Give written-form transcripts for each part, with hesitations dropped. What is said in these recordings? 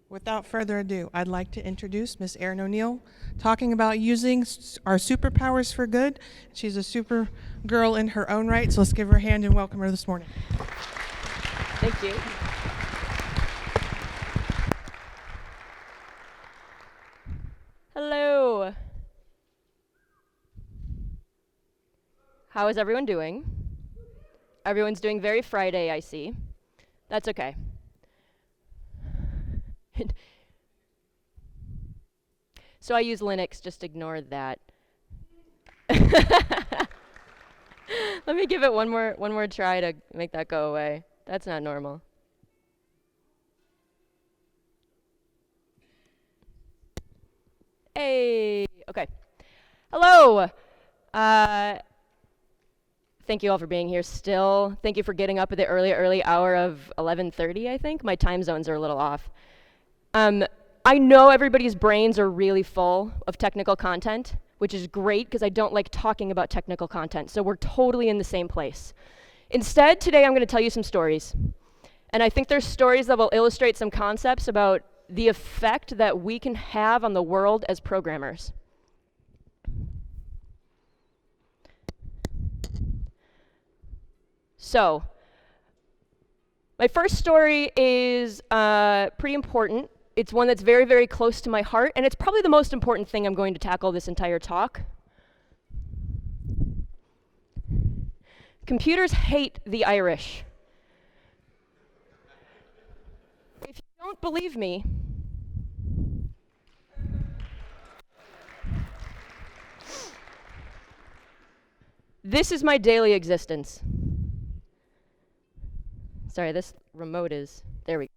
Without further ado, I'd like to introduce Miss Erin O'Neill, talking about using our superpowers for good. She's a super girl in her own right, so let's give her a hand and welcome her this morning. Thank you. Hello. How is everyone doing? Everyone's doing very Friday, I see. That's okay. So I use Linux, just ignore that. Let me give it one more try to make that go away. That's not normal. Hey, okay. Hello. Thank you all for being here still. Thank you for getting up at the early hour of 11:30, I think. My time zones are a little off. I know everybody's brains are really full of technical content, which is great because I don't like talking about technical content, so we're totally in the same place. Instead, today I'm going to tell you some stories. And I think there's stories that will illustrate some concepts about the effect that we can have on the world as programmers. So, my first story is pretty important. It's one that's very, very close to my heart, and it's probably the most important thing I'm going to tackle this entire talk. Computers hate the Irish. If you don't believe me, this is my daily existence. Sorry, this remote is, there we go.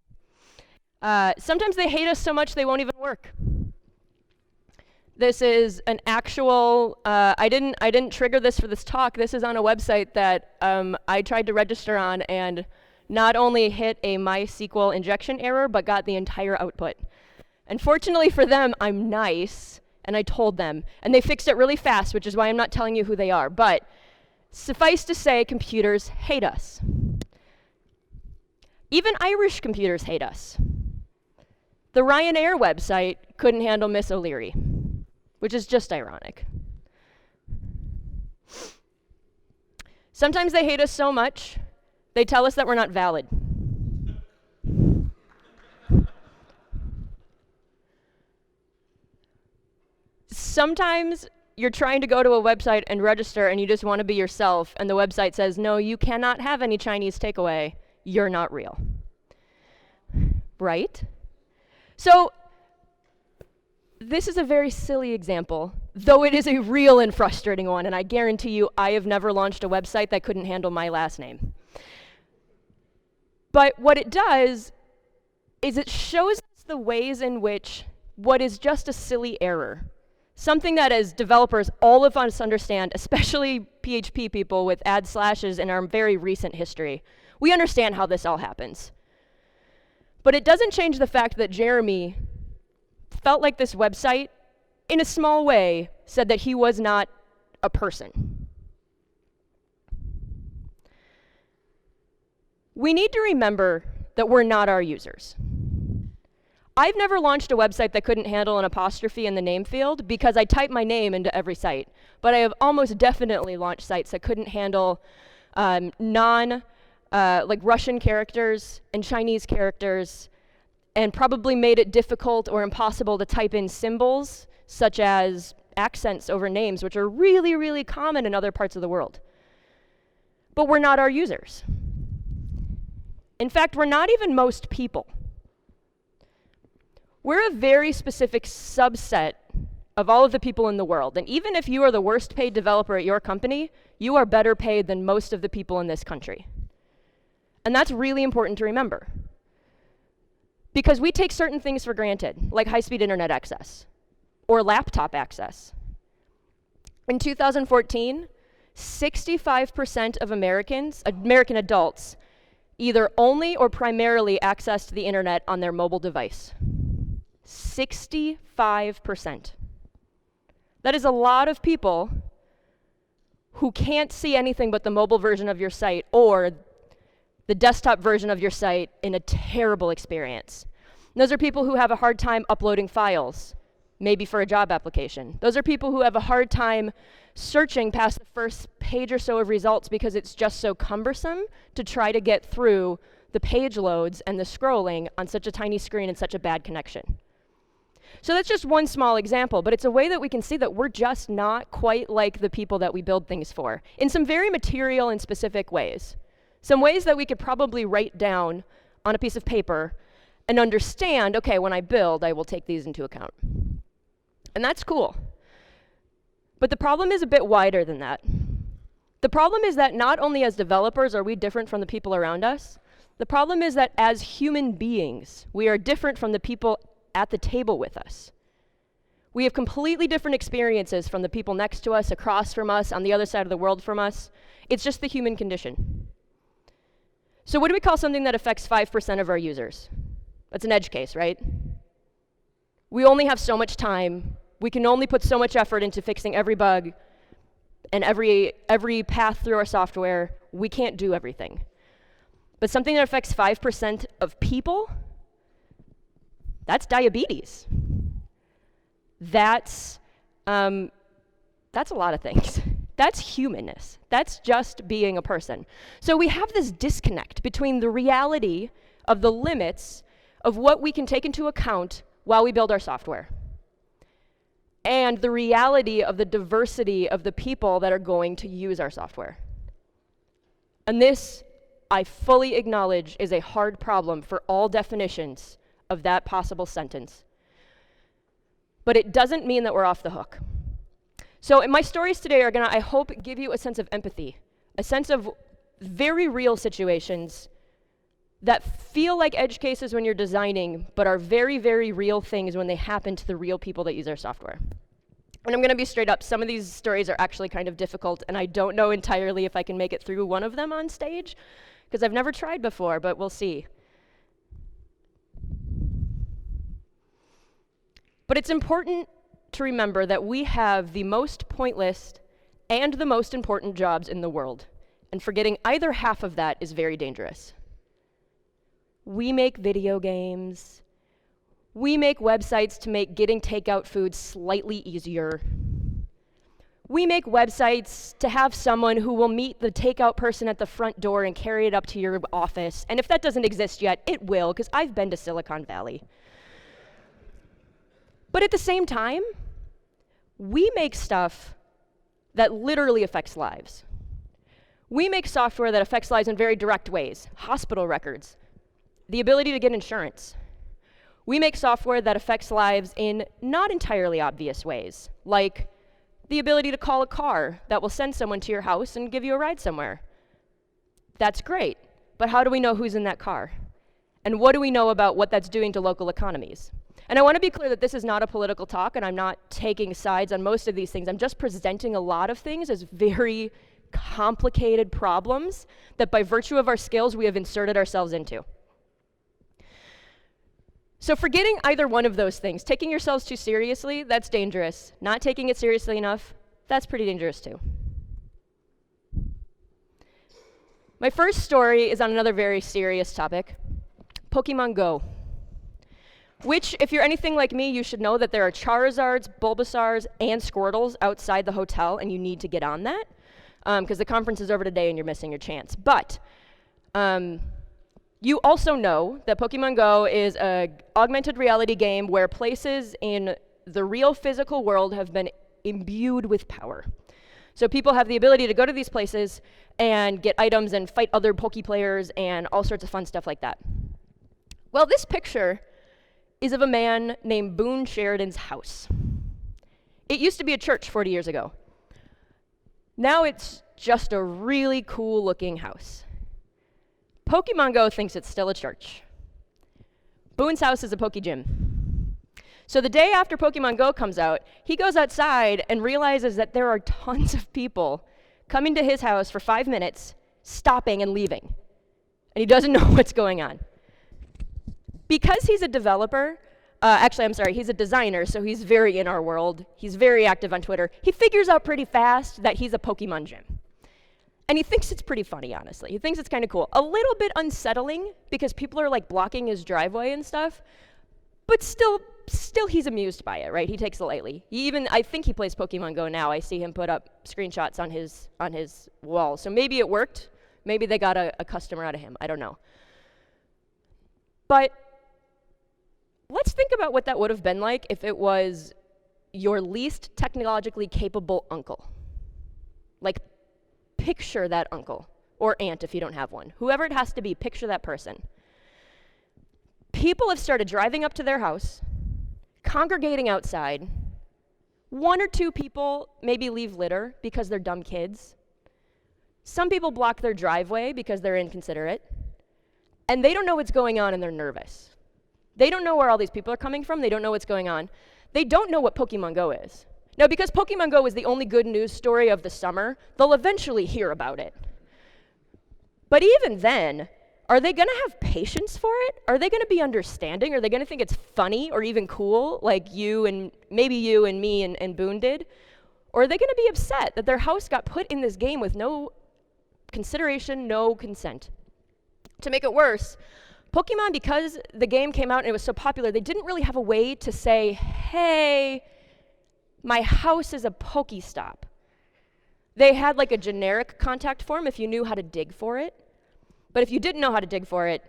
Sometimes they hate us so much they won't even work. This is an actual, I didn't trigger this for this talk. This is on a website that I tried to register on and not only hit a MySQL injection error, but got the entire output. And fortunately for them, I'm nice, and I told them. And they fixed it really fast, which is why I'm not telling you who they are. But suffice to say, computers hate us. Even Irish computers hate us. The Ryanair website couldn't handle Miss O'Leary, which is just ironic. Sometimes they hate us so much, they tell us that we're not valid. Sometimes you're trying to go to a website and register and you just want to be yourself, and the website says, no, you cannot have any Chinese takeaway. You're not real. Right? So, this is a very silly example, though it is a real and frustrating one, and I guarantee you I have never launched a website that couldn't handle my last name. But what it does is it shows us the ways in which what is just a silly error, something that as developers all of us understand, especially PHP people with add slashes in our very recent history, we understand how this all happens. But it doesn't change the fact that Jeremy felt like this website, in a small way, said that he was not a person. We need to remember that we're not our users. I've never launched a website that couldn't handle an apostrophe in the name field because I type my name into every site. But I have almost definitely launched sites that couldn't handle like Russian characters and Chinese characters, and probably made it difficult or impossible to type in symbols, such as accents over names, which are really, really common in other parts of the world. But we're not our users. In fact, we're not even most people. We're a very specific subset of all of the people in the world. And even if you are the worst paid developer at your company, you are better paid than most of the people in this country. And that's really important to remember. Because we take certain things for granted, like high-speed internet access or laptop access. In 2014, 65% of American adults, either only or primarily accessed the internet on their mobile device. 65%. That is a lot of people who can't see anything but the mobile version of your site or the desktop version of your site in a terrible experience. Those are people who have a hard time uploading files, maybe for a job application. Those are people who have a hard time searching past the first page or so of results because it's just so cumbersome to try to get through the page loads and the scrolling on such a tiny screen and such a bad connection. So that's just one small example, but it's a way that we can see that we're just not quite like the people that we build things for, in some very material and specific ways. Some ways that we could probably write down on a piece of paper and understand, okay, when I build, I will take these into account. And that's cool. But the problem is a bit wider than that. The problem is that not only as developers are we different from the people around us, the problem is that as human beings, we are different from the people at the table with us. We have completely different experiences from the people next to us, across from us, on the other side of the world from us. It's just the human condition. So what do we call something that affects 5% of our users? That's an edge case, right? We only have so much time. We can only put so much effort into fixing every bug and every path through our software. We can't do everything. But something that affects 5% of people, that's diabetes. That's a lot of things. That's humanness. That's just being a person. So we have this disconnect between the reality of the limits of what we can take into account while we build our software and the reality of the diversity of the people that are going to use our software. And this, I fully acknowledge, is a hard problem for all definitions of that possible sentence. But it doesn't mean that we're off the hook. So my stories today are gonna, I hope, give you a sense of empathy, a sense of very real situations that feel like edge cases when you're designing, but are very, very real things when they happen to the real people that use our software. And I'm gonna be straight up, some of these stories are actually kind of difficult, and I don't know entirely if I can make it through one of them on stage, because I've never tried before, but we'll see. But it's important to remember that we have the most pointless and the most important jobs in the world, and forgetting either half of that is very dangerous. We make video games. We make websites to make getting takeout food slightly easier. We make websites to have someone who will meet the takeout person at the front door and carry it up to your office. And if that doesn't exist yet, it will, because I've been to Silicon Valley. But at the same time, we make stuff that literally affects lives. We make software that affects lives in very direct ways. Hospital records, the ability to get insurance. We make software that affects lives in not entirely obvious ways, like the ability to call a car that will send someone to your house and give you a ride somewhere. That's great, but how do we know who's in that car? And what do we know about what that's doing to local economies? And I want to be clear that this is not a political talk, and I'm not taking sides on most of these things. I'm just presenting a lot of things as very complicated problems that by virtue of our skills we have inserted ourselves into. So forgetting either one of those things, taking yourselves too seriously, that's dangerous. Not taking it seriously enough, that's pretty dangerous too. My first story is on another very serious topic, Pokemon Go. Which, if you're anything like me, you should know that there are Charizards, Bulbasaurs, and Squirtles outside the hotel, and you need to get on that, because the conference is over today and you're missing your chance. But you also know that Pokemon Go is an augmented reality game where places in the real physical world have been imbued with power. So people have the ability to go to these places and get items and fight other Poke players and all sorts of fun stuff like that. Well, this picture is of a man named Boone Sheridan's house. It used to be a church 40 years ago. Now it's just a really cool looking house. Pokemon Go thinks it's still a church. Boone's house is a Poke Gym. So the day after Pokemon Go comes out, he goes outside and realizes that there are tons of people coming to his house for 5 minutes, stopping and leaving. And he doesn't know what's going on. Because he's a developer, he's a designer, so he's very in our world. He's very active on Twitter. He figures out pretty fast that he's a Pokemon gym. And he thinks it's pretty funny, honestly. He thinks it's kind of cool. A little bit unsettling, because people are like blocking his driveway and stuff, But still he's amused by it, right? He takes it lightly. I think he plays Pokemon Go now. I see him put up screenshots on his wall. So maybe it worked. Maybe they got a customer out of him. I don't know. But let's think about what that would have been like if it was your least technologically capable uncle. Like, picture that uncle, or aunt if you don't have one. Whoever it has to be, picture that person. People have started driving up to their house, congregating outside. One or two people maybe leave litter because they're dumb kids. Some people block their driveway because they're inconsiderate. And they don't know what's going on and they're nervous. They don't know where all these people are coming from. They don't know what's going on. They don't know what Pokemon Go is. Now, because Pokemon Go is the only good news story of the summer, they'll eventually hear about it. But even then, are they gonna have patience for it? Are they gonna be understanding? Are they gonna think it's funny or even cool, like maybe you and me and Boone did? Or are they gonna be upset that their house got put in this game with no consideration, no consent? To make it worse, Pokemon, because the game came out and it was so popular, they didn't really have a way to say, hey, my house is a Pokestop. They had like a generic contact form if you knew how to dig for it. But if you didn't know how to dig for it,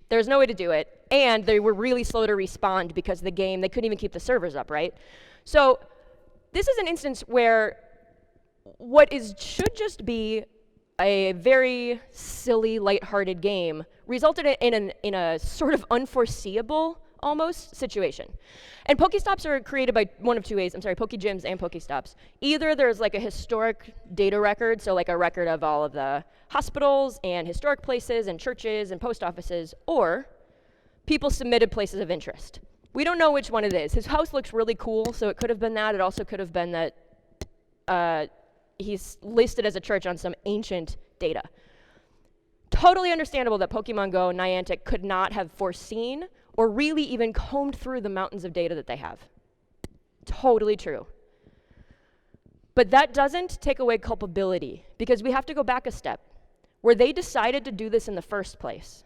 there's no way to do it. And they were really slow to respond because the game, they couldn't even keep the servers up, right? So this is an instance where should just be a very silly, lighthearted game resulted in a sort of unforeseeable, almost, situation. And Pokestops are created by one of two ways. Pokegyms and Pokestops. Either there's like a historic data record, so like a record of all of the hospitals and historic places and churches and post offices, or people submitted places of interest. We don't know which one it is. His house looks really cool, so it could have been that. It also could have been that he's listed as a church on some ancient data. Totally understandable that Pokemon Go and Niantic could not have foreseen or really even combed through the mountains of data that they have. Totally true. But that doesn't take away culpability, because we have to go back a step, where they decided to do this in the first place.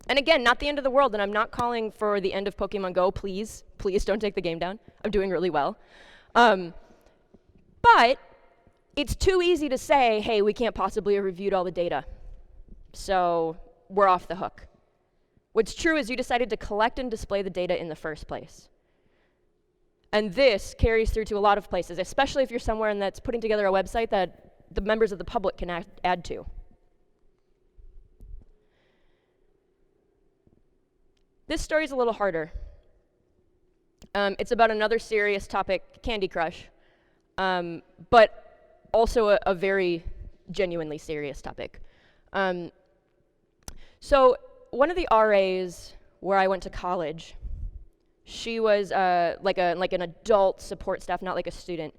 And again, not the end of the world, and I'm not calling for the end of Pokemon Go, please don't take the game down. I'm doing really well. But it's too easy to say, hey, we can't possibly have reviewed all the data, so we're off the hook. What's true is you decided to collect and display the data in the first place. And this carries through to a lot of places, especially if you're somewhere and that's putting together a website that the members of the public can add to. This story's a little harder. It's about another serious topic, Candy Crush, but also a very genuinely serious topic. So one of the RAs where I went to college, she was like an adult support staff, not like a student.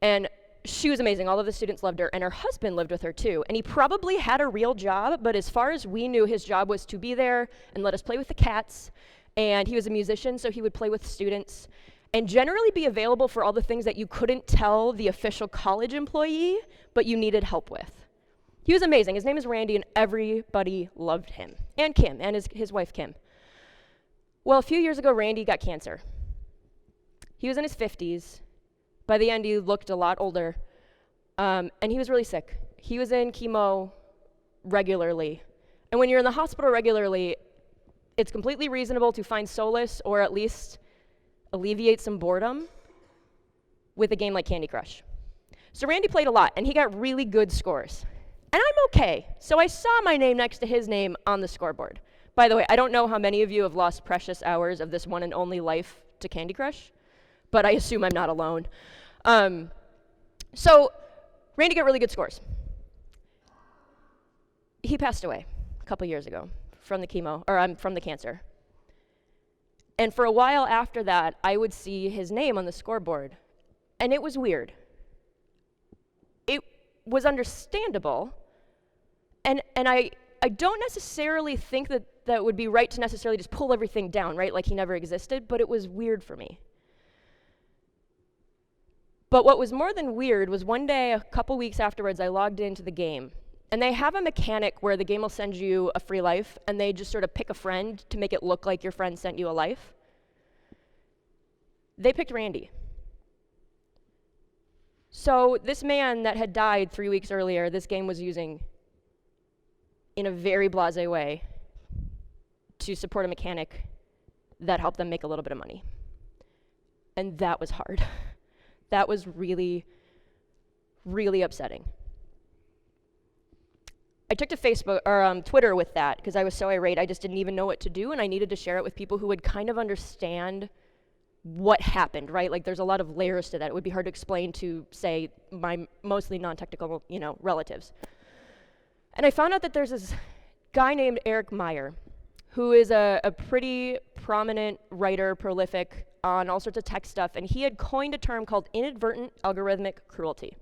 And she was amazing. All of the students loved her, and her husband lived with her too. And he probably had a real job, but as far as we knew, his job was to be there and let us play with the cats. And he was a musician, so he would play with students and generally be available for all the things that you couldn't tell the official college employee, but you needed help with. He was amazing. His name is Randy, and everybody loved him. And Kim, and his wife, Kim. Well, a few years ago, Randy got cancer. He was in his 50s. By the end, he looked a lot older. And he was really sick. He was in chemo regularly. And when you're in the hospital regularly, it's completely reasonable to find solace, or at least alleviate some boredom, with a game like Candy Crush. So Randy played a lot, and he got really good scores. And I'm okay. So I saw my name next to his name on the scoreboard. By the way, I don't know how many of you have lost precious hours of this one and only life to Candy Crush, but I assume I'm not alone. So Randy got really good scores. He passed away a couple years ago from the cancer. And for a while after that, I would see his name on the scoreboard, and it was weird. It was understandable, and I don't necessarily think that would be right to necessarily just pull everything down, right, like he never existed, but it was weird for me. But what was more than weird was one day, a couple weeks afterwards, I logged into the game, And they have a mechanic where the game will send you a free life, and they just sort of pick a friend to make it look like your friend sent you a life. They picked Randy. So this man that had died 3 weeks earlier, this game was using in a very blasé way to support a mechanic that helped them make a little bit of money. And that was hard. That was really, really upsetting. I took to Facebook or Twitter with that because I was so irate. I just didn't even know what to do, and I needed to share it with people who would kind of understand what happened, right? Like, there's a lot of layers to that. It would be hard to explain to, say, my mostly non-technical, relatives. And I found out that there's this guy named Eric Meyer, who is a pretty prominent writer, prolific on all sorts of tech stuff, and he had coined a term called inadvertent algorithmic cruelty.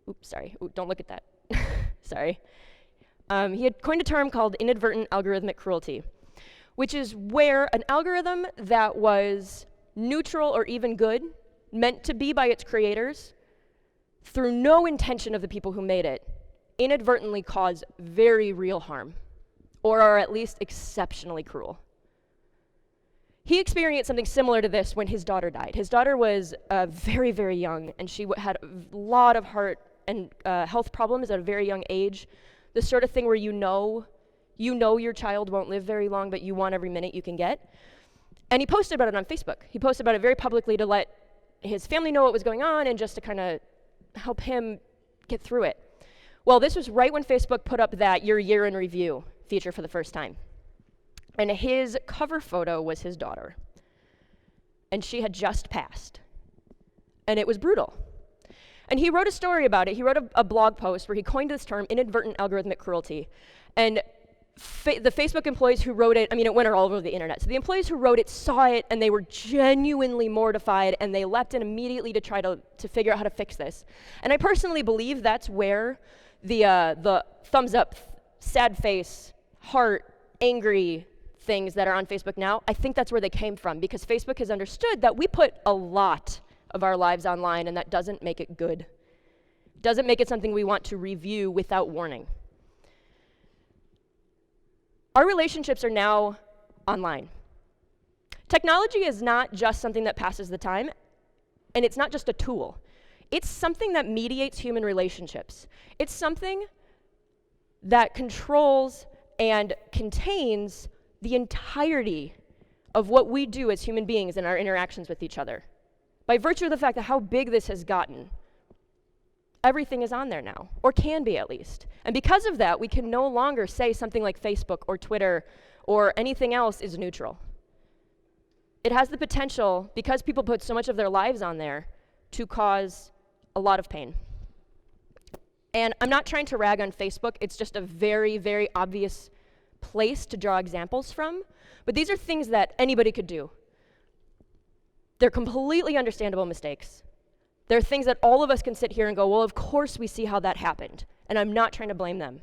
Oops, sorry. Ooh, don't look at that. Sorry. He had coined a term called inadvertent algorithmic cruelty, which is where an algorithm that was neutral or even good, meant to be by its creators, through no intention of the people who made it, inadvertently cause very real harm, or are at least exceptionally cruel. He experienced something similar to this when his daughter died. His daughter was very, very young, and she had a lot of heart and health problems at a very young age. The sort of thing where you know your child won't live very long, but you want every minute you can get. And he posted about it on Facebook. He posted about it very publicly to let his family know what was going on and just to kind of help him get through it. Well, this was right when Facebook put up that Your Year in Review feature for the first time. And his cover photo was his daughter. And she had just passed. And it was brutal. And he wrote a story about it. He wrote a blog post where he coined this term, inadvertent algorithmic cruelty. And the Facebook employees who wrote it, it went all over the internet. So the employees who wrote it saw it, and they were genuinely mortified, and they leapt in immediately to try to figure out how to fix this. And I personally believe that's where the thumbs up, sad face, heart, angry things that are on Facebook now, I think that's where they came from, because Facebook has understood that we put a lot of our lives online, and that doesn't make it good. Doesn't make it something we want to review without warning. Our relationships are now online. Technology is not just something that passes the time, and it's not just a tool. It's something that mediates human relationships. It's something that controls and contains the entirety of what we do as human beings in our interactions with each other. By virtue of the fact that how big this has gotten, everything is on there now, or can be at least. And because of that, we can no longer say something like Facebook or Twitter or anything else is neutral. It has the potential, because people put so much of their lives on there, to cause a lot of pain. And I'm not trying to rag on Facebook. It's just a very, very obvious place to draw examples from. But these are things that anybody could do. They're completely understandable mistakes. They're things that all of us can sit here and go, well, of course we see how that happened. And I'm not trying to blame them.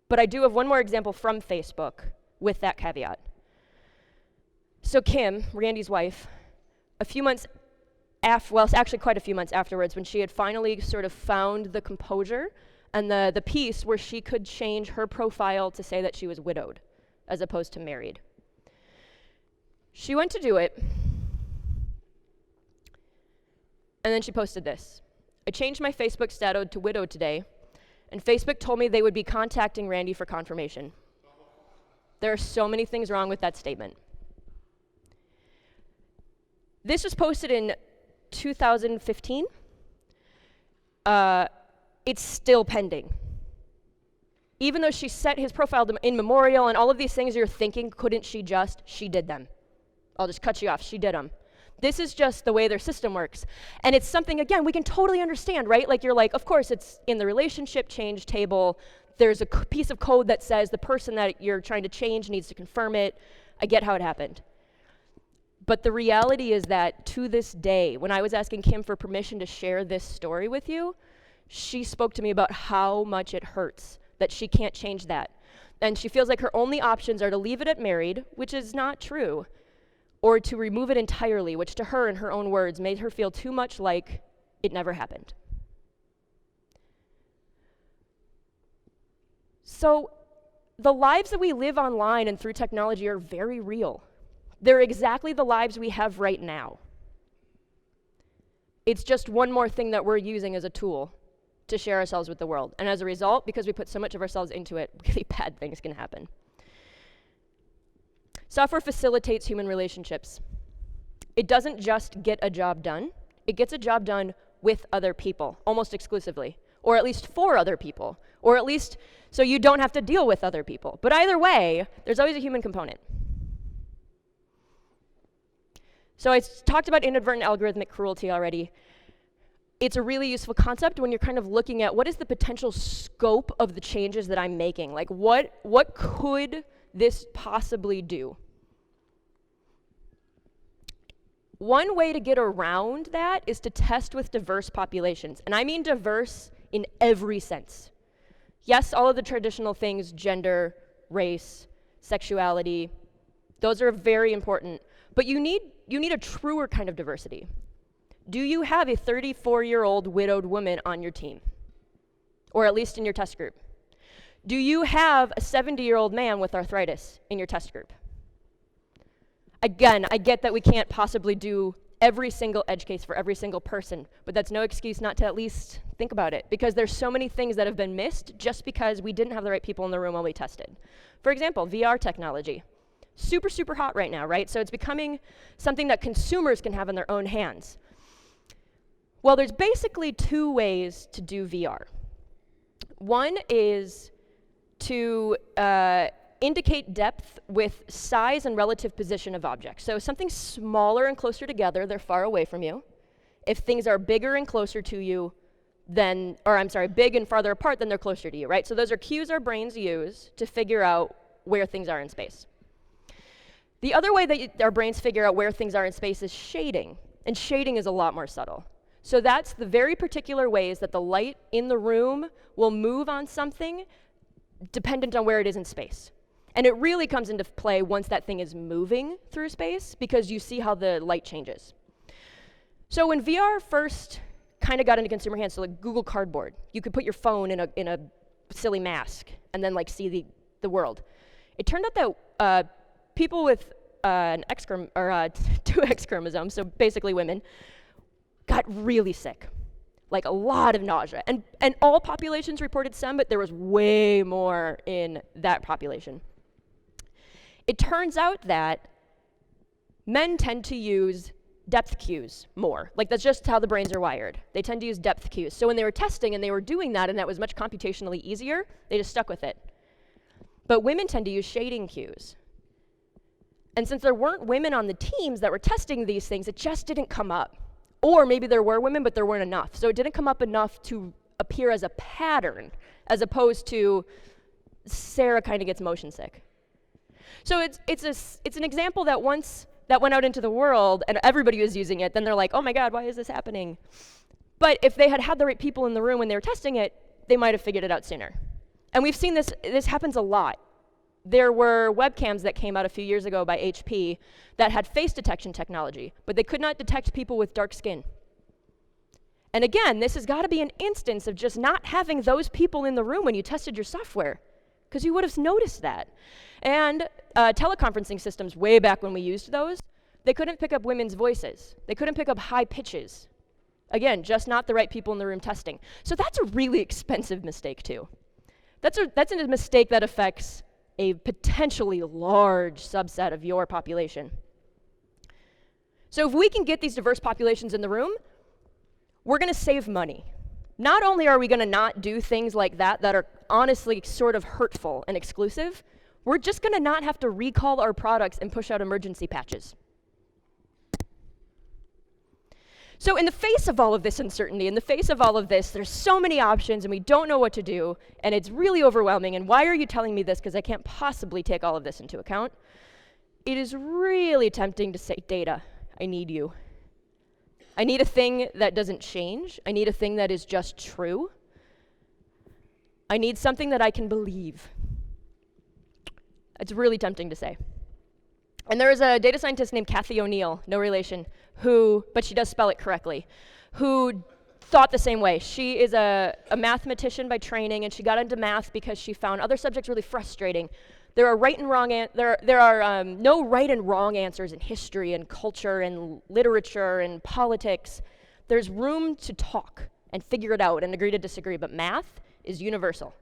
But I do have one more example from Facebook with that caveat. So Kim, Randy's wife, actually quite a few months afterwards, when she had finally sort of found the composure and the piece where she could change her profile to say that she was widowed as opposed to married. She went to do it, and then she posted this. I changed my Facebook status to widowed today, and Facebook told me they would be contacting Randy for confirmation. There are so many things wrong with that statement. This was posted in 2015. It's still pending. Even though she set his profile in memorial and all of these things you're thinking, couldn't she did them. I'll just cut you off, she did them. This is just the way their system works. And it's something, again, we can totally understand, right? Like, you're like, of course, it's in the relationship change table. There's a piece of code that says the person that you're trying to change needs to confirm it. I get how it happened. But the reality is that to this day, when I was asking Kim for permission to share this story with you, she spoke to me about how much it hurts that she can't change that. And she feels like her only options are to leave it at married, which is not true, or to remove it entirely, which to her, in her own words, made her feel too much like it never happened. So the lives that we live online and through technology are very real. They're exactly the lives we have right now. It's just one more thing that we're using as a tool to share ourselves with the world. And as a result, because we put so much of ourselves into it, really bad things can happen. Software facilitates human relationships. It doesn't just get a job done, it gets a job done with other people, almost exclusively, or at least for other people, or at least so you don't have to deal with other people. But either way, there's always a human component. So I talked about inadvertent algorithmic cruelty already. It's a really useful concept when you're kind of looking at what is the potential scope of the changes that I'm making? Like what could this possibly do? One way to get around that is to test with diverse populations. And I mean diverse in every sense. Yes, all of the traditional things, gender, race, sexuality, those are very important. But you need a truer kind of diversity. Do you have a 34-year-old widowed woman on your team? Or at least in your test group? Do you have a 70-year-old man with arthritis in your test group? Again, I get that we can't possibly do every single edge case for every single person, but that's no excuse not to at least think about it, because there's so many things that have been missed just because we didn't have the right people in the room while we tested. For example, VR technology. Super, super hot right now, right? So it's becoming something that consumers can have in their own hands. Well, there's basically two ways to do VR. One is to indicate depth with size and relative position of objects. So something smaller and closer together, they're far away from you. If things are bigger and closer to you, then, or I'm sorry, big and farther apart, then they're closer to you, right? So those are cues our brains use to figure out where things are in space. The other way that our brains figure out where things are in space is shading, and shading is a lot more subtle. So that's the very particular ways that the light in the room will move on something dependent on where it is in space. And it really comes into play once that thing is moving through space, because you see how the light changes. So when VR first kind of got into consumer hands, so like Google Cardboard, you could put your phone in a silly mask and then like see the world. It turned out that people with two X chromosomes, so basically women, got really sick. Like a lot of nausea. And all populations reported some, but there was way more in that population. It turns out that men tend to use depth cues more. Like that's just how the brains are wired. They tend to use depth cues. So when they were testing and they were doing that and that was much computationally easier, they just stuck with it. But women tend to use shading cues. And since there weren't women on the teams that were testing these things, it just didn't come up. Or maybe there were women, but there weren't enough. So it didn't come up enough to appear as a pattern, as opposed to Sarah kind of gets motion sick. So it's an example that once that went out into the world and everybody was using it, then they're like, oh my God, why is this happening? But if they had had the right people in the room when they were testing it, they might have figured it out sooner. And we've seen this happens a lot. There were webcams that came out a few years ago by HP that had face detection technology, but they could not detect people with dark skin. And again, this has got to be an instance of just not having those people in the room when you tested your software, because you would have noticed that. And teleconferencing systems, way back when we used those, they couldn't pick up women's voices. They couldn't pick up high pitches. Again, just not the right people in the room testing. So that's a really expensive mistake too. That's a mistake that affects a potentially large subset of your population. So if we can get these diverse populations in the room, we're going to save money. Not only are we going to not do things like that are honestly sort of hurtful and exclusive, we're just going to not have to recall our products and push out emergency patches. So in the face of all of this uncertainty, in the face of all of this, there's so many options and we don't know what to do, and it's really overwhelming, and why are you telling me this? Because I can't possibly take all of this into account. It is really tempting to say, data, I need you. I need a thing that doesn't change. I need a thing that is just true. I need something that I can believe. It's really tempting to say. And there is a data scientist named Kathy O'Neill, no relation, but she does spell it correctly, who thought the same way. She is a mathematician by training, and she got into math because she found other subjects really frustrating. There are no right and wrong answers in history and culture and literature and politics. There's room to talk and figure it out and agree to disagree, but math is universal.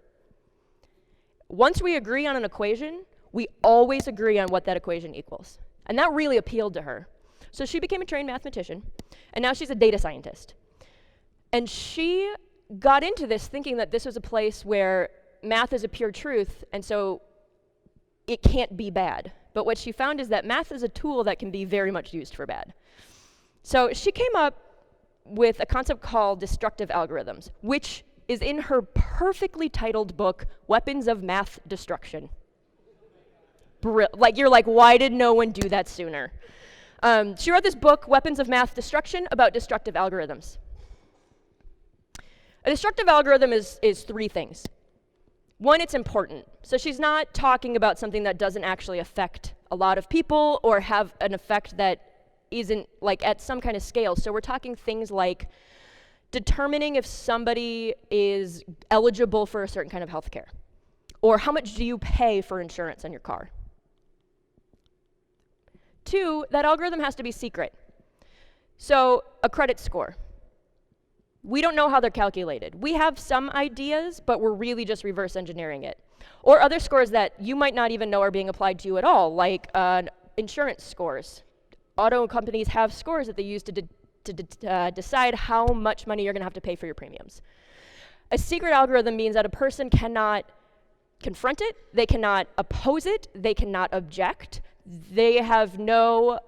Once we agree on an equation, we always agree on what that equation equals. And that really appealed to her. So she became a trained mathematician, and now she's a data scientist. And she got into this thinking that this was a place where math is a pure truth, and so it can't be bad. But what she found is that math is a tool that can be very much used for bad. So she came up with a concept called destructive algorithms, which is in her perfectly titled book, Weapons of Math Destruction. You're like, why did no one do that sooner? She wrote this book, Weapons of Math Destruction, about destructive algorithms. A destructive algorithm is three things. One, it's important. So she's not talking about something that doesn't actually affect a lot of people or have an effect that isn't like at some kind of scale. So we're talking things like determining if somebody is eligible for a certain kind of health care, or how much do you pay for insurance on your car. Two, that algorithm has to be secret. So a credit score. We don't know how they're calculated. We have some ideas, but we're really just reverse engineering it. Or other scores that you might not even know are being applied to you at all, like insurance scores. Auto companies have scores that they use to decide how much money you're going to have to pay for your premiums. A secret algorithm means that a person cannot confront it, they cannot oppose it, they cannot object. They have no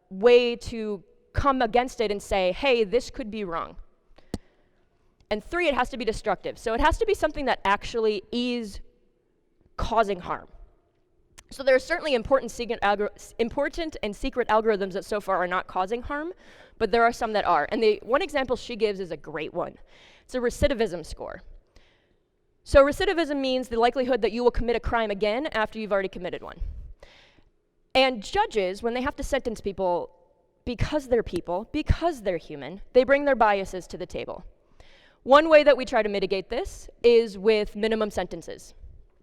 way to come against it and say, hey, this could be wrong. And three, it has to be destructive. So it has to be something that actually is causing harm. So there are certainly important and secret algorithms that so far are not causing harm, but there are some that are. And the one example she gives is a great one. It's a recidivism score. So recidivism means the likelihood that you will commit a crime again after you've already committed one. And judges, when they have to sentence people, because they're people, because they're human, they bring their biases to the table. One way that we try to mitigate this is with minimum sentences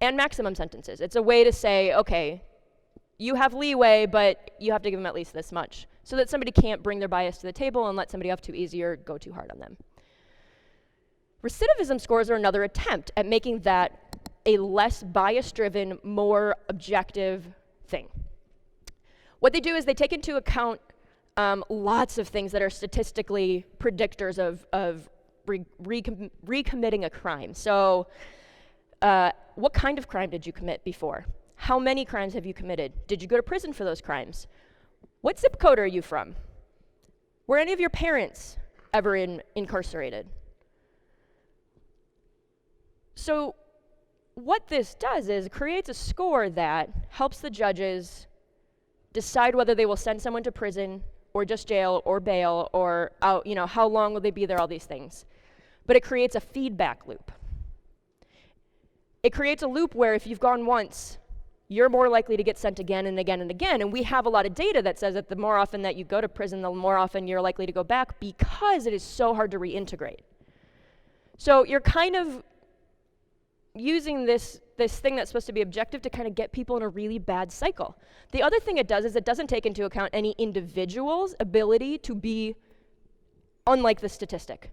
and maximum sentences. It's a way to say, okay, you have leeway, but you have to give them at least this much, so that somebody can't bring their bias to the table and let somebody off too easy or go too hard on them. Recidivism scores are another attempt at making that a less bias-driven, more objective thing. What they do is they take into account lots of things that are statistically predictors of recommitting a crime. So what kind of crime did you commit before? How many crimes have you committed? Did you go to prison for those crimes? What zip code are you from? Were any of your parents ever incarcerated? So what this does is it creates a score that helps the judges decide whether they will send someone to prison or just jail or bail or out, how long will they be there, all these things. But it creates a feedback loop. It creates a loop where if you've gone once, you're more likely to get sent again and again and again. And we have a lot of data that says that the more often that you go to prison, the more often you're likely to go back because it is so hard to reintegrate. So you're kind of using this thing that's supposed to be objective to kind of get people in a really bad cycle. The other thing it does is it doesn't take into account any individual's ability to be unlike the statistic.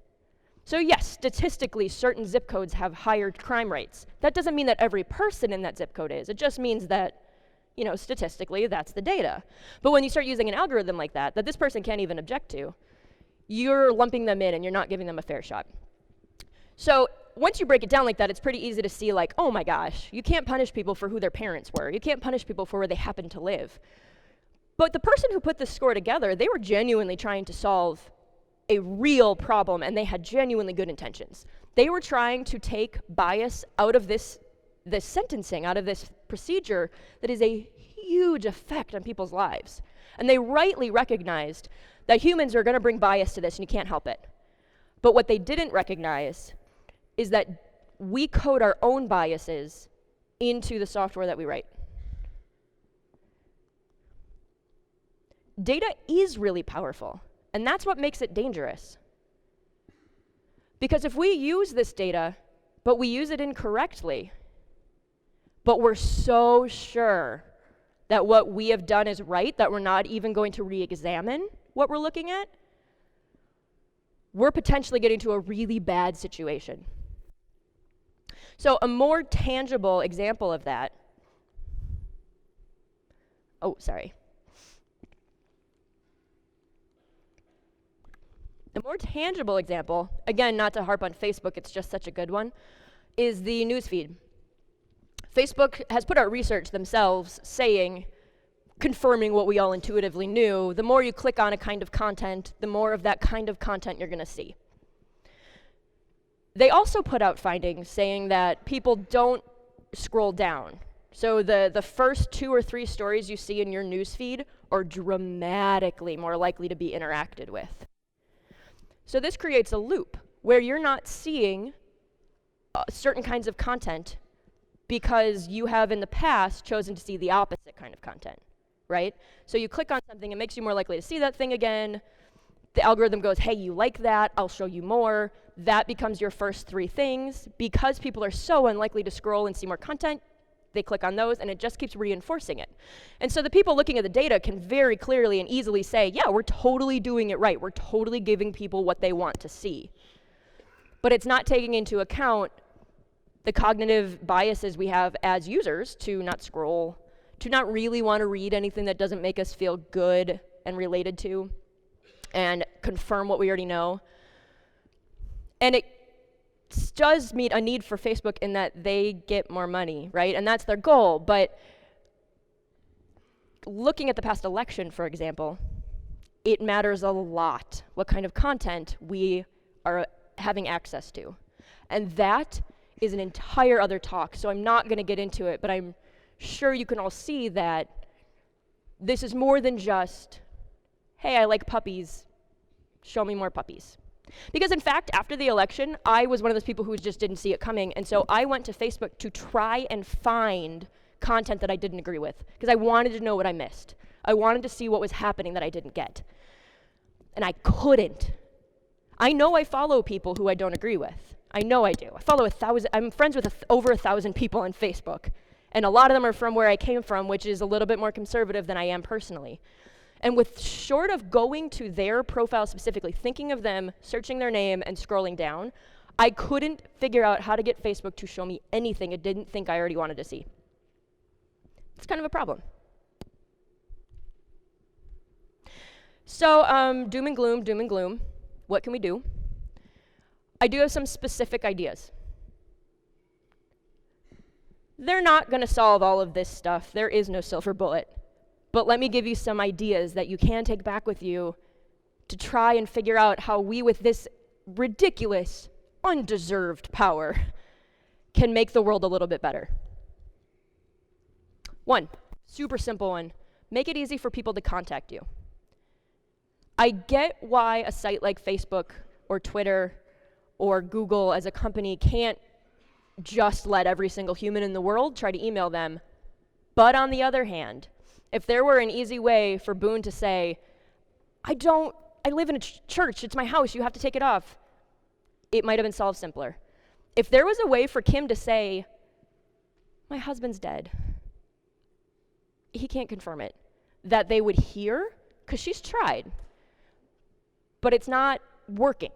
So yes, statistically, certain zip codes have higher crime rates. That doesn't mean that every person in that zip code is. It just means that, statistically, that's the data. But when you start using an algorithm like that this person can't even object to, you're lumping them in and you're not giving them a fair shot. So once you break it down like that, it's pretty easy to see like, oh my gosh, you can't punish people for who their parents were. You can't punish people for where they happen to live. But the person who put this score together, they were genuinely trying to solve a real problem, and they had genuinely good intentions. They were trying to take bias out of this sentencing, out of this procedure that is a huge effect on people's lives. And they rightly recognized that humans are going to bring bias to this, and you can't help it. But what they didn't recognize is that we code our own biases into the software that we write. Data is really powerful, and that's what makes it dangerous. Because if we use this data, but we use it incorrectly, but we're so sure that what we have done is right, that we're not even going to re-examine what we're looking at, we're potentially getting to a really bad situation. So a more tangible example of that, The more tangible example, again, not to harp on Facebook, it's just such a good one, is the newsfeed. Facebook has put out research themselves saying, confirming what we all intuitively knew, the more you click on a kind of content, the more of that kind of content you're going to see. They also put out findings saying that people don't scroll down. So the first 2 or 3 stories you see in your newsfeed are dramatically more likely to be interacted with. So this creates a loop where you're not seeing certain kinds of content because you have in the past chosen to see the opposite kind of content, right? So you click on something, it makes you more likely to see that thing again. The algorithm goes, hey, you like that, I'll show you more. That becomes your first 3 things. Because people are so unlikely to scroll and see more content, they click on those, and it just keeps reinforcing it. And so the people looking at the data can very clearly and easily say, yeah, we're totally doing it right. We're totally giving people what they want to see. But it's not taking into account the cognitive biases we have as users to not scroll, to not really want to read anything that doesn't make us feel good and related to, and confirm what we already know. And it does meet a need for Facebook in that they get more money, right? And that's their goal. But looking at the past election, for example, it matters a lot what kind of content we are having access to. And that is an entire other talk, so I'm not going to get into it, but I'm sure you can all see that this is more than just, hey, I like puppies, show me more puppies. Because in fact, after the election, I was one of those people who just didn't see it coming, and so I went to Facebook to try and find content that I didn't agree with, because I wanted to know what I missed. I wanted to see what was happening that I didn't get. And I couldn't. I know I follow people who I don't agree with. I know I do. I follow 1,000, I'm friends with over 1,000 people on Facebook, and a lot of them are from where I came from, which is a little bit more conservative than I am personally. And with short of going to their profile specifically, thinking of them, searching their name, and scrolling down, I couldn't figure out how to get Facebook to show me anything it didn't think I already wanted to see. It's kind of a problem. So, doom and gloom. What can we do? I do have some specific ideas. They're not going to solve all of this stuff. There is no silver bullet. But let me give you some ideas that you can take back with you to try and figure out how we, with this ridiculous, undeserved power, can make the world a little bit better. 1, super simple one, make it easy for people to contact you. I get why a site like Facebook or Twitter or Google as a company can't just let every single human in the world try to email them. But on the other hand, if there were an easy way for Boone to say, I live in a church, it's my house, you have to take it off, it might have been solved simpler. If there was a way for Kim to say, my husband's dead, he can't confirm it, that they would hear, because she's tried, but it's not working,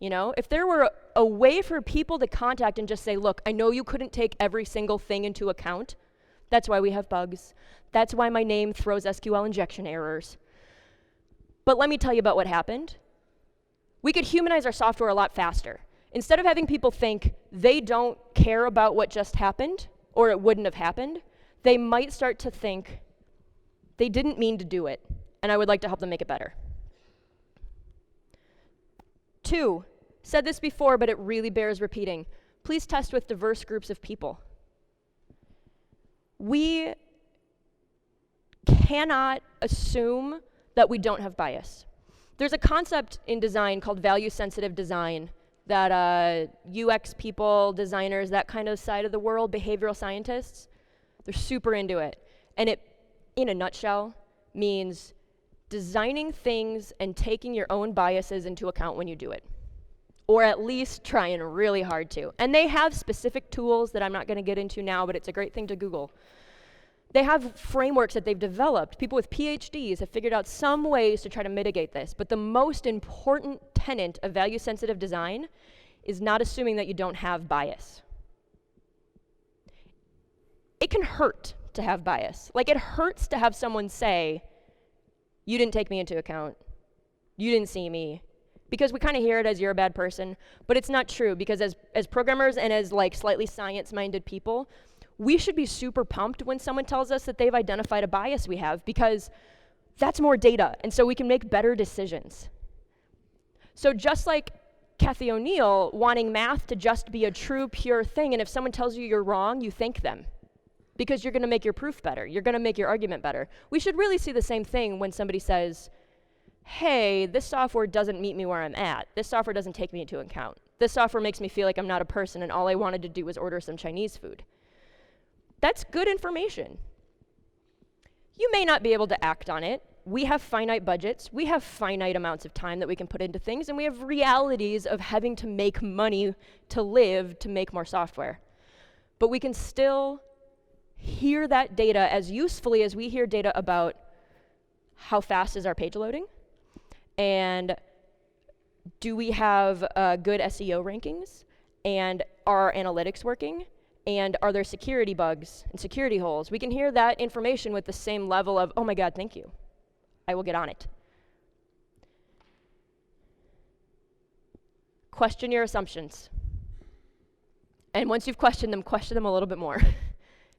you know? If there were a way for people to contact and just say, look, I know you couldn't take every single thing into account, that's why we have bugs. That's why my name throws SQL injection errors. But let me tell you about what happened. We could humanize our software a lot faster. Instead of having people think they don't care about what just happened, or it wouldn't have happened, they might start to think they didn't mean to do it, and I would like to help them make it better. 2, said this before, but it really bears repeating. Please test with diverse groups of people. We cannot assume that we don't have bias. There's a concept in design called value-sensitive design that UX people, designers, that kind of side of the world, behavioral scientists, they're super into it. And it, in a nutshell, means designing things and taking your own biases into account when you do it. or at least trying really hard to. And they have specific tools that I'm not going to get into now, but it's a great thing to Google. They have frameworks that they've developed. People with PhDs have figured out some ways to try to mitigate this. But the most important tenet of value-sensitive design is not assuming that you don't have bias. It can hurt to have bias. Like, it hurts to have someone say, you didn't take me into account. You didn't see me. Because we kind of hear it as you're a bad person, but it's not true, because as programmers and as like slightly science-minded people, we should be super pumped when someone tells us that they've identified a bias we have, because that's more data, and so we can make better decisions. So just like Kathy O'Neill wanting math to just be a true, pure thing, and if someone tells you you're wrong, you thank them, because you're going to make your proof better. You're going to make your argument better. We should really see the same thing when somebody says, hey, this software doesn't meet me where I'm at. This software doesn't take me into account. This software makes me feel like I'm not a person, and all I wanted to do was order some Chinese food. That's good information. You may not be able to act on it. We have finite budgets. We have finite amounts of time that we can put into things, and we have realities of having to make money to live to make more software. But we can still hear that data as usefully as we hear data about how fast is our page loading, and do we have good SEO rankings, and are our analytics working, and are there security bugs and security holes? We can hear that information with the same level of, oh my God, thank you. I will get on it. Question your assumptions. And once you've questioned them, question them a little bit more.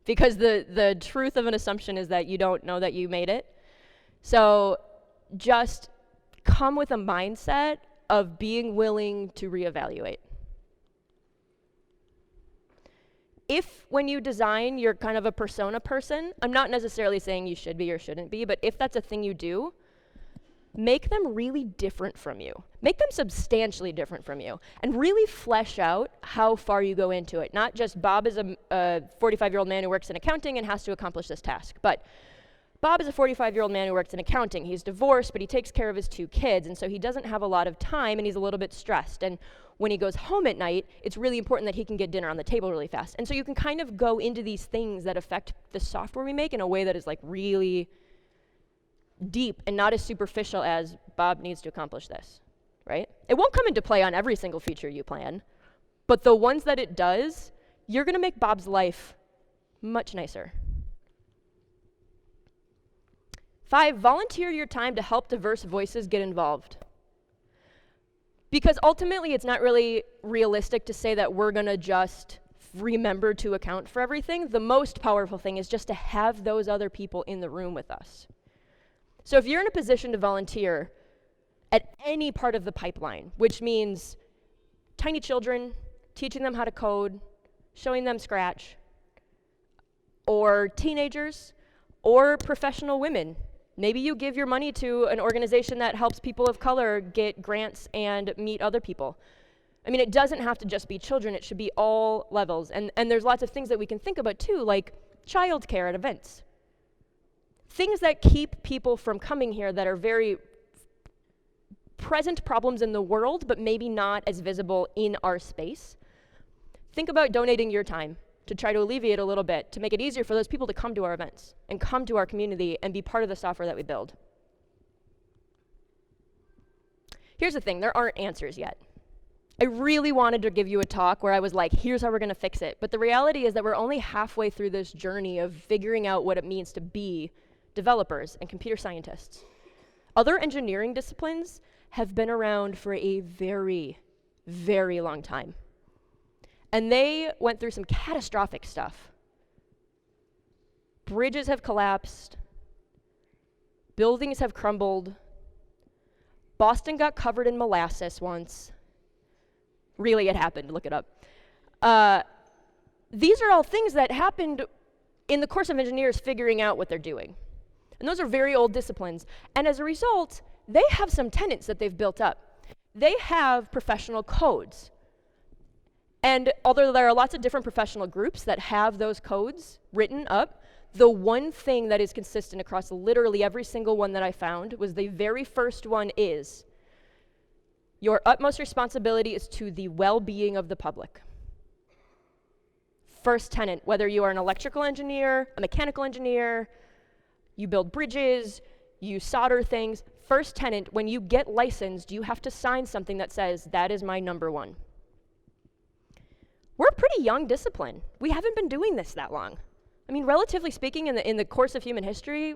Because the truth of an assumption is that you don't know that you made it. So just come with a mindset of being willing to reevaluate. If when you design, you're kind of a persona person, I'm not necessarily saying you should be or shouldn't be, but if that's a thing you do, make them really different from you. Make them substantially different from you, and really flesh out how far you go into it. Not just Bob is a 45-year-old man who works in accounting and has to accomplish this task, but Bob is a 45-year-old man who works in accounting. He's divorced, but he takes care of his 2 kids, and so he doesn't have a lot of time, and he's a little bit stressed. And when he goes home at night, it's really important that he can get dinner on the table really fast. And so you can kind of go into these things that affect the software we make in a way that is like really deep and not as superficial as Bob needs to accomplish this, right? It won't come into play on every single feature you plan, but the ones that it does, you're gonna make Bob's life much nicer. 5, volunteer your time to help diverse voices get involved. Because ultimately, it's not really realistic to say that we're gonna just remember to account for everything. The most powerful thing is just to have those other people in the room with us. So if you're in a position to volunteer at any part of the pipeline, which means tiny children, teaching them how to code, showing them Scratch, or teenagers, or professional women. Maybe you give your money to an organization that helps people of color get grants and meet other people. I mean, it doesn't have to just be children, it should be all levels. And there's lots of things that we can think about too, like childcare at events. Things that keep people from coming here that are very present problems in the world, but maybe not as visible in our space. Think about donating your time to try to alleviate a little bit, to make it easier for those people to come to our events and come to our community and be part of the software that we build. Here's the thing, there aren't answers yet. I really wanted to give you a talk where I was like, here's how we're gonna fix it. But the reality is that we're only halfway through this journey of figuring out what it means to be developers and computer scientists. Other engineering disciplines have been around for a very, very long time. And they went through some catastrophic stuff. Bridges have collapsed. Buildings have crumbled. Boston got covered in molasses once. Really, it happened, look it up. These are all things that happened in the course of engineers figuring out what they're doing. And those are very old disciplines. And as a result, they have some tenets that they've built up. They have professional codes. And although there are lots of different professional groups that have those codes written up, the one thing that is consistent across literally every single one that I found was the very first one is, Your utmost responsibility is to the well-being of the public. First tenet, whether you are an electrical engineer, a mechanical engineer, you build bridges, you solder things, first tenet, when you get licensed, you have to sign something that says, that is my number one. We're a pretty young discipline. We haven't been doing this that long. I mean, relatively speaking, in the course of human history,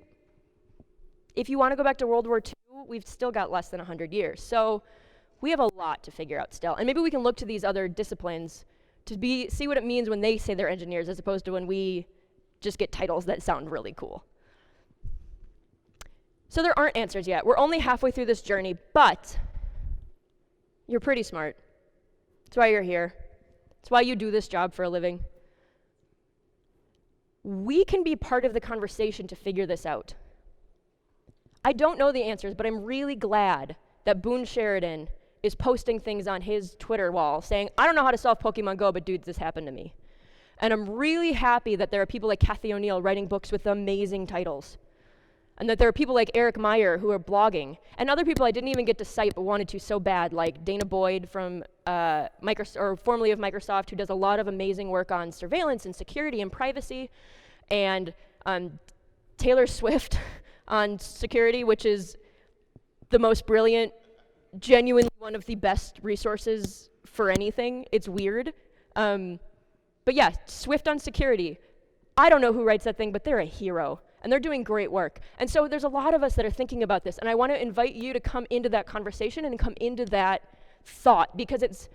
if you want to go back to World War II, we've still got less than 100 years. So we have a lot to figure out still. And maybe we can look to these other disciplines to see what it means when they say they're engineers as opposed to when we just get titles that sound really cool. So there aren't answers yet. We're only halfway through this journey, but you're pretty smart. That's why you're here. That's why you do this job for a living. We can be part of the conversation to figure this out. I don't know the answers, but I'm really glad that Boone Sheridan is posting things on his Twitter wall saying, I don't know how to solve Pokemon Go, but dude, this happened to me. And I'm really happy that there are people like Kathy O'Neill writing books with amazing titles. And that there are people like Eric Meyer who are blogging. And other people I didn't even get to cite but wanted to so bad, like Dana Boyd from Microsoft, or formerly of Microsoft, who does a lot of amazing work on surveillance and security and privacy. And Taylor Swift on security, which is the most brilliant, genuinely one of the best resources for anything. It's weird. But yeah, Swift on security. I don't know who writes that thing, but they're a hero. And they're doing great work. And so there's a lot of us that are thinking about this. And I want to invite you to come into that conversation and come into that thought, because it's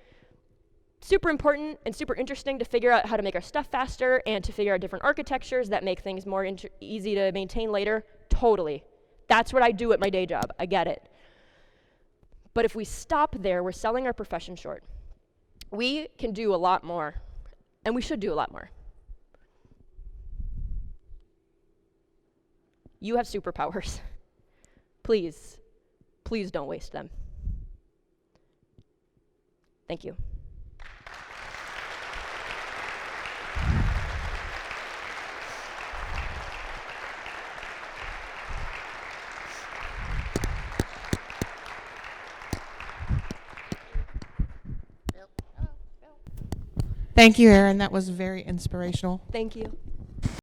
super important and super interesting to figure out how to make our stuff faster and to figure out different architectures that make things more easy to maintain later. Totally. That's what I do at my day job. I get it. But if we stop there, we're selling our profession short. We can do a lot more, and we should do a lot more. You have superpowers. Please, please don't waste them. Thank you. Thank you, Erin. That was very inspirational. Thank you.